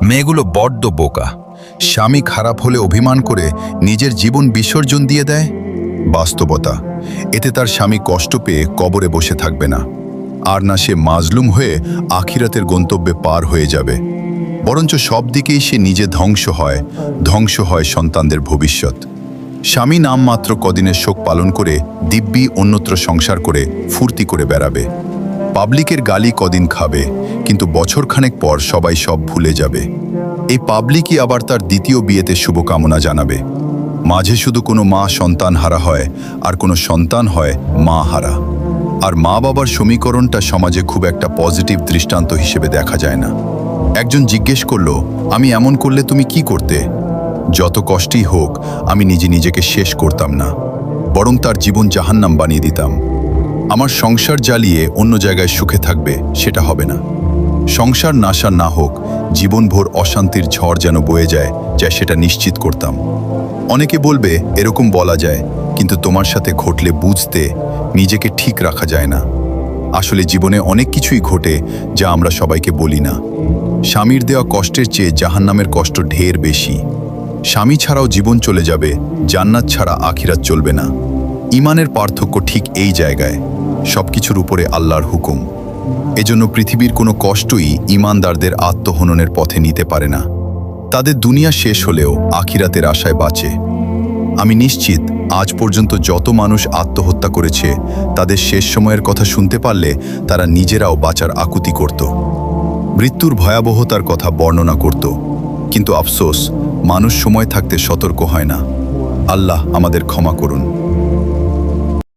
মেয়েগুলো বড্ড বোকা। স্বামী খারাপ হলে অভিমান করে নিজের জীবন বিসর্জন দিয়ে দেয়। বাস্তবতা, এতে তার স্বামী কষ্ট পেয়ে কবরে বসে থাকবে না, আর না সে মাজলুম হয়ে আখিরাতের গন্তব্যে পার হয়ে যাবে, বরঞ্চ সব দিকেই সে নিজে ধ্বংস হয় সন্তানদের ভবিষ্যৎ। স্বামী নামমাত্র কদিনের শোক পালন করে দিব্যি অন্যত্র সংসার করে ফুর্তি করে বেড়াবে। পাবলিকের গালি কদিন খাবে, কিন্তু বছরখানেক পর সবাই সব ভুলে যাবে। এই পাবলিকই আবার তার দ্বিতীয় বিয়েতে শুভকামনা জানাবে। মাঝে শুধু কোনো মা সন্তান হারা হয়, আর কোনো সন্তান হয় মা হারা। আর মা বাবার সমীকরণটা সমাজে খুব একটা পজিটিভ দৃষ্টান্ত হিসেবে দেখা যায় না। একজন জিজ্ঞেস করলো, আমি এমন করলে তুমি কি করতে? যত কষ্টই হোক, আমি নিজেকে শেষ করতাম না, বরং তার জীবন জাহান্নাম বানিয়ে দিতাম। আমার সংসার জ্বালিয়ে অন্য জায়গায় সুখে থাকবে, সেটা হবে না। সংসার নাশা না হোক, জীবনভর অশান্তির ঝড় যেন বয়ে যায় সেটা নিশ্চিত করতাম। অনেকে বলবে এরকম বলা যায়, কিন্তু তোমার সাথে ঘটলে বুঝতে নিজেকে ঠিক রাখা যায় না। আসলে জীবনে অনেক কিছুই ঘটে যা আমরা সবাইকে বলি না। স্বামীর দেওয়া কষ্টের চেয়ে জাহান্নামের কষ্ট ঢের বেশি। স্বামী ছাড়াও জীবন চলে যাবে, জান্নাত ছাড়া আখিরাত চলবে না। ঈমানের পার্থক্য ঠিক এই জায়গায়, সবকিছুর উপরে আল্লাহর হুকুম। এজন্য পৃথিবীর কোনো কষ্টই ঈমানদারদের আত্মহননের পথে নিতে পারে না। তাদের দুনিয়া শেষ হলেও আখিরাতের আশায় বাঁচে। আমি নিশ্চিত আজ পর্যন্ত যত মানুষ আত্মহত্যা করেছে, তাদের শেষ সময়ের কথা শুনতে পারলে তারা নিজেরাও বাঁচার আকুতি করত, মৃত্যুর ভয়াবহতার কথা বর্ণনা করত। কিন্তু আফসোস, মানুষ সময় থাকতে সতর্ক হয় না। আল্লাহ আমাদের ক্ষমা করুন।